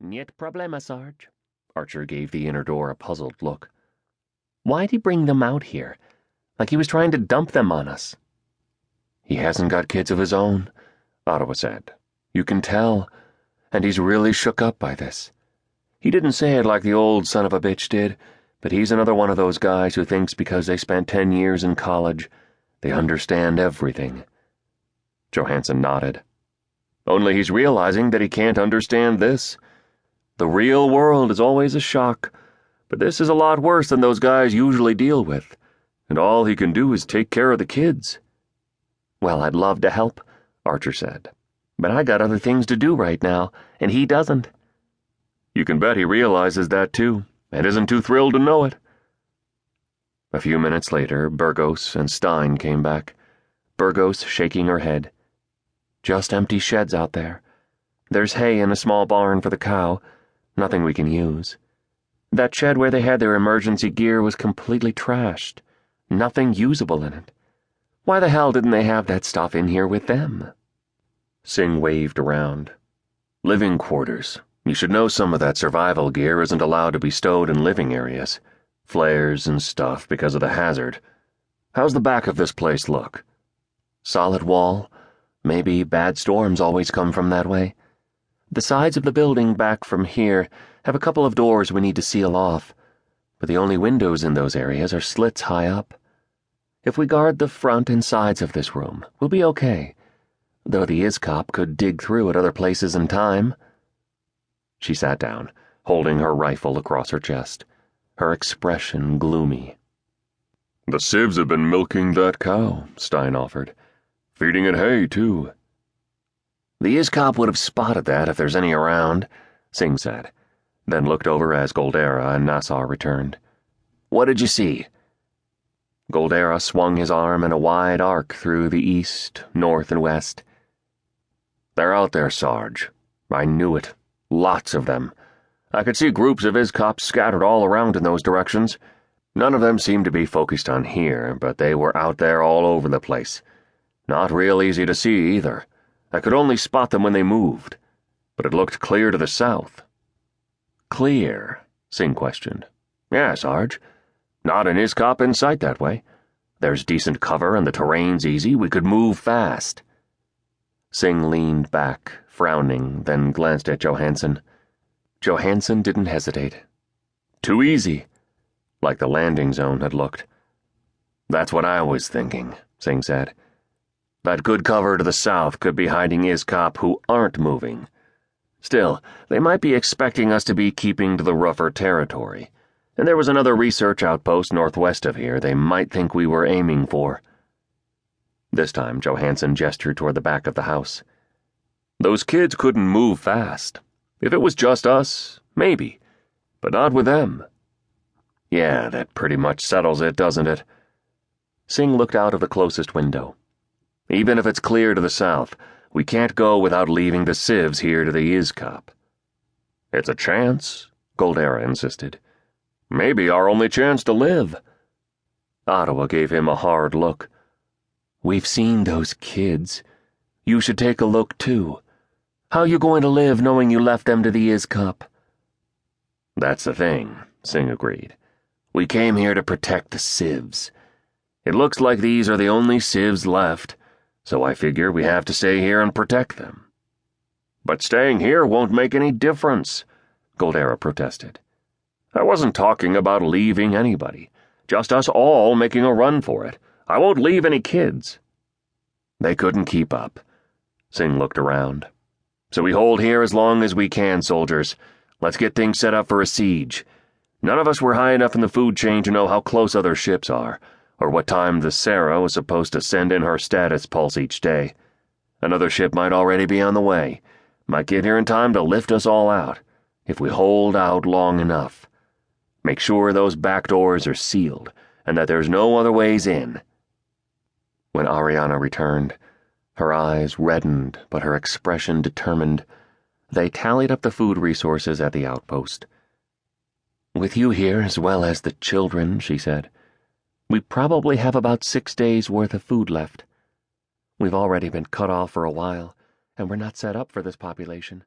Niet problema, Sarge. Archer gave the inner door a puzzled look. Why'd he bring them out here? Like he was trying to dump them on us. He hasn't got kids of his own, Ottawa said. You can tell. And he's really shook up by this. He didn't say it like the old son of a bitch did, but he's another one of those guys who thinks because they spent 10 years in college, they understand everything. Johansson nodded. Only he's realizing that he can't understand this. The real world is always a shock, but this is a lot worse than those guys usually deal with, and all he can do is take care of the kids. Well, I'd love to help, Archer said, but I got other things to do right now, and he doesn't. You can bet he realizes that too, and isn't too thrilled to know it. A few minutes later, Burgos and Stein came back, Burgos shaking her head. Just empty sheds out there. There's hay in a small barn for the cow, nothing we can use. That shed where they had their emergency gear was completely trashed, nothing usable in it. Why the hell didn't they have that stuff in here with them? Singh waved around. Living quarters. You should know some of that survival gear isn't allowed to be stowed in living areas. Flares and stuff because of the hazard. How's the back of this place look? Solid wall. Maybe bad storms always come from that way. The sides of the building back from here have a couple of doors we need to seal off, but the only windows in those areas are slits high up. If we guard the front and sides of this room, we'll be okay, though the ISCOP could dig through at other places in time. She sat down, holding her rifle across her chest, her expression gloomy. The Civs have been milking that cow, Stein offered. Feeding it hay, too. The ISCOP would have spotted that if there's any around, Singh said, then looked over as Goldera and Nassau returned. What did you see? Goldera swung his arm in a wide arc through the east, north, and west. They're out there, Sarge. I knew it. Lots of them. I could see groups of ISCOPs scattered all around in those directions. None of them seemed to be focused on here, but they were out there all over the place. Not real easy to see, either. I could only spot them when they moved, but it looked clear to the south. Clear? Singh questioned. Yeah, Sarge. Not an ISCOP in sight that way. There's decent cover and the terrain's easy. We could move fast. Singh leaned back, frowning, then glanced at Johansson. Johansson didn't hesitate. Too easy, like the landing zone had looked. That's what I was thinking, Singh said. That good cover to the south could be hiding ISCOP who aren't moving. Still, they might be expecting us to be keeping to the rougher territory, and there was another research outpost northwest of here they might think we were aiming for. This time, Johansson gestured toward the back of the house. Those kids couldn't move fast. If it was just us, maybe, but not with them. Yeah, that pretty much settles it, doesn't it? Singh looked out of the closest window. Even if it's clear to the south, we can't go without leaving the Civs here to the ISCOP. It's a chance, Goldera insisted. Maybe our only chance to live. Ottawa gave him a hard look. We've seen those kids. You should take a look, too. How you going to live knowing you left them to the ISCOP? That's the thing, Singh agreed. We came here to protect the Civs. It looks like these are the only Civs left, so I figure we have to stay here and protect them. But staying here won't make any difference, Goldera protested. I wasn't talking about leaving anybody, just us all making a run for it. I won't leave any kids. They couldn't keep up. Singh looked around. So we hold here as long as we can, soldiers. Let's get things set up for a siege. None of us were high enough in the food chain to know how close other ships are, or what time the Sarah was supposed to send in her status pulse each day. Another ship might already be on the way, might get here in time to lift us all out, if we hold out long enough. Make sure those back doors are sealed, and that there's no other ways in. When Ariana returned, her eyes reddened but her expression determined, they tallied up the food resources at the outpost. With you here as well as the children, she said, we probably have about 6 days' worth of food left. We've already been cut off for a while, and we're not set up for this population.